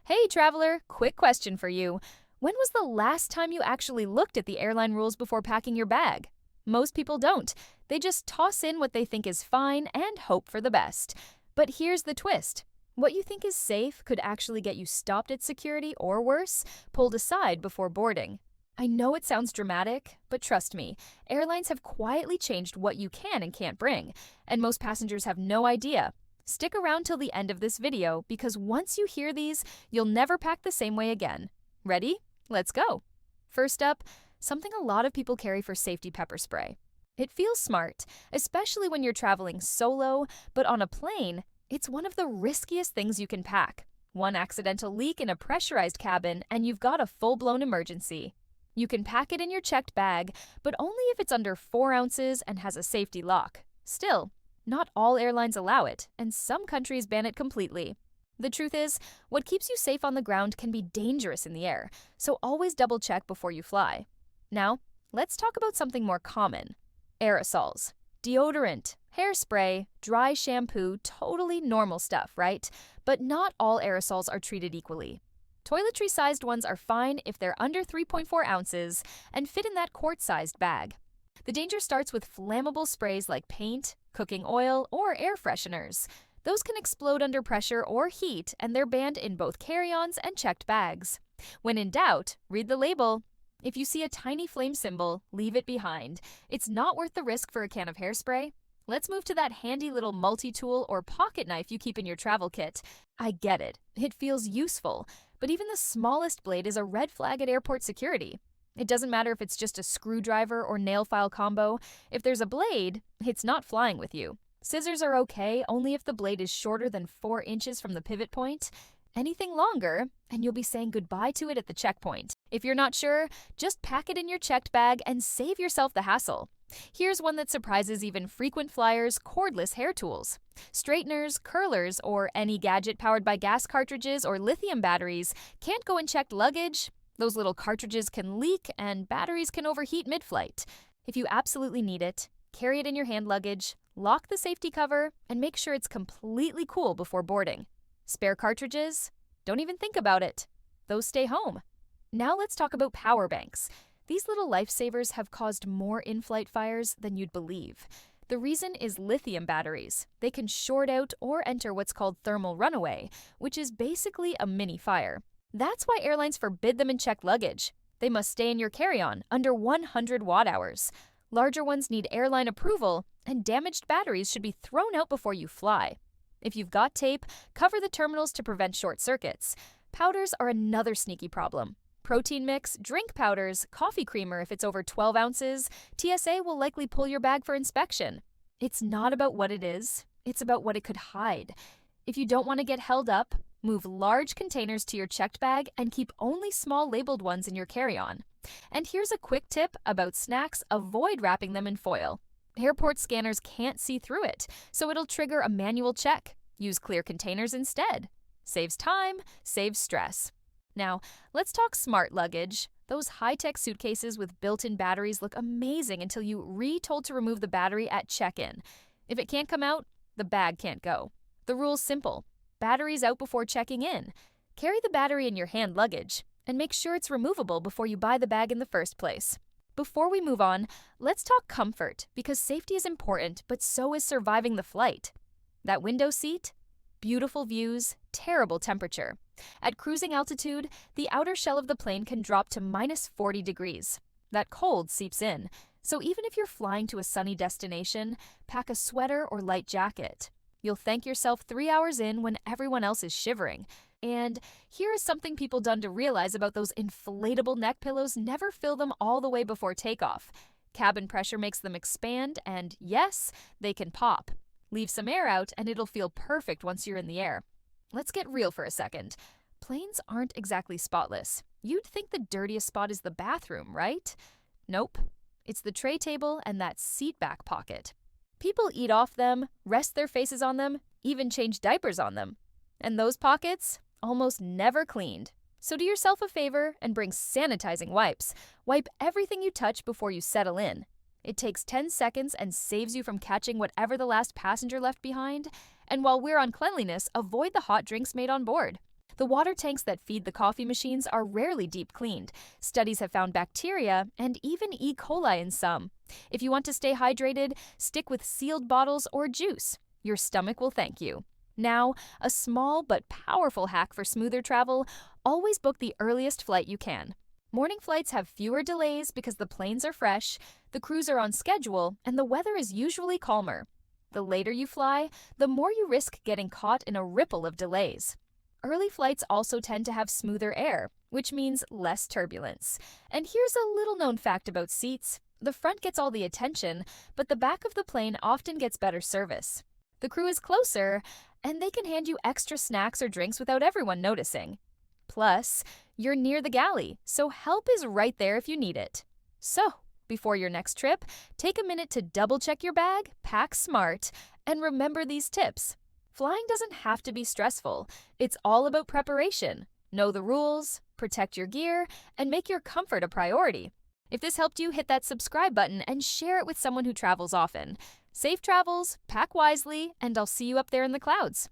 Hey, traveler, quick question for you. When was the last time you actually looked at the airline rules before packing your bag? Most people don't. They just toss in what they think is fine and hope for the best. But here's the twist. What you think is safe could actually get you stopped at security or worse, pulled aside before boarding. I know it sounds dramatic, but trust me, airlines have quietly changed what you can and can't bring, and most passengers have no idea. Stick around till the end of this video because once you hear these, you'll never pack the same way again. Ready? Let's go. First up, something a lot of people carry for safety: pepper spray. It feels smart, especially when you're traveling solo, but on a plane, it's one of the riskiest things you can pack. One accidental leak in a pressurized cabin and you've got a full-blown emergency. You can pack it in your checked bag, but only if it's under 4 ounces and has a safety lock. Still, not all airlines allow it, and some countries ban it completely. The truth is, what keeps you safe on the ground can be dangerous in the air, so always double-check before you fly. Now, let's talk about something more common. Aerosols. Deodorant, hairspray, dry shampoo, totally normal stuff, right? But not all aerosols are treated equally. Toiletry-sized ones are fine if they're under 3.4 ounces and fit in that quart-sized bag. The danger starts with flammable sprays like paint, cooking oil, or air fresheners. Those can explode under pressure or heat, and they're banned in both carry-ons and checked bags. When in doubt, read the label. If you see a tiny flame symbol, leave it behind. It's not worth the risk for a can of hairspray. Let's move to that handy little multi-tool or pocket knife you keep in your travel kit. I get it. It feels useful, but even the smallest blade is a red flag at airport security. It doesn't matter if it's just a screwdriver or nail file combo. If there's a blade, it's not flying with you. Scissors are okay only if the blade is shorter than 4 inches from the pivot point. Anything longer, and you'll be saying goodbye to it at the checkpoint. If you're not sure, just pack it in your checked bag and save yourself the hassle. Here's one that surprises even frequent flyers: cordless hair tools. Straighteners, curlers, or any gadget powered by gas cartridges or lithium batteries can't go in checked luggage. Those little cartridges can leak and batteries can overheat mid-flight. If you absolutely need it, carry it in your hand luggage, lock the safety cover, and make sure it's completely cool before boarding. Spare cartridges? Don't even think about it. Those stay home. Now let's talk about power banks. These little lifesavers have caused more in-flight fires than you'd believe. The reason is lithium batteries. They can short out or enter what's called thermal runaway, which is basically a mini fire. That's why airlines forbid them in checked luggage. They must stay in your carry-on under 100 watt-hours. Larger ones need airline approval, and damaged batteries should be thrown out before you fly. If you've got tape, cover the terminals to prevent short circuits. Powders are another sneaky problem. Protein mix, drink powders, coffee creamer if it's over 12 ounces, TSA will likely pull your bag for inspection. It's not about what it is, it's about what it could hide. If you don't want to get held up, move large containers to your checked bag and keep only small labeled ones in your carry-on. And here's a quick tip about snacks: avoid wrapping them in foil. Airport scanners can't see through it, so it'll trigger a manual check. Use clear containers instead. Saves time, saves stress. Now, let's talk smart luggage. Those high-tech suitcases with built-in batteries look amazing until you re-told to remove the battery at check-in. If it can't come out, the bag can't go. The rule's simple. Batteries out before checking in. Carry the battery in your hand luggage, and make sure it's removable before you buy the bag in the first place. Before we move on, let's talk comfort, because safety is important, but so is surviving the flight. That window seat? Beautiful views, terrible temperature. At cruising altitude, the outer shell of the plane can drop to -40 degrees. That cold seeps in, so even if you're flying to a sunny destination, pack a sweater or light jacket. You'll thank yourself 3 hours in when everyone else is shivering. And here is something people done to realize about those inflatable neck pillows: never fill them all the way before takeoff. Cabin pressure makes them expand, and yes, they can pop. Leave some air out and it'll feel perfect once you're in the air. Let's get real for a second. Planes aren't exactly spotless. You'd think the dirtiest spot is the bathroom, right? Nope. It's the tray table and that seat back pocket. People eat off them, rest their faces on them, even change diapers on them. And those pockets? Almost never cleaned. So do yourself a favor and bring sanitizing wipes. Wipe everything you touch before you settle in. It takes 10 seconds and saves you from catching whatever the last passenger left behind. And while we're on cleanliness, avoid the hot drinks made on board. The water tanks that feed the coffee machines are rarely deep cleaned. Studies have found bacteria and even E. coli in some. If you want to stay hydrated, stick with sealed bottles or juice. Your stomach will thank you. Now, a small but powerful hack for smoother travel: always book the earliest flight you can. Morning flights have fewer delays because the planes are fresh, the crews are on schedule, and the weather is usually calmer. The later you fly, the more you risk getting caught in a ripple of delays. Early flights also tend to have smoother air, which means less turbulence. And here's a little-known fact about seats: the front gets all the attention, but the back of the plane often gets better service. The crew is closer, and they can hand you extra snacks or drinks without everyone noticing. Plus, you're near the galley, so help is right there if you need it. So, before your next trip, take a minute to double-check your bag, pack smart, and remember these tips. Flying doesn't have to be stressful. It's all about preparation. Know the rules, protect your gear, and make your comfort a priority. If this helped you, hit that subscribe button and share it with someone who travels often. Safe travels, pack wisely, and I'll see you up there in the clouds.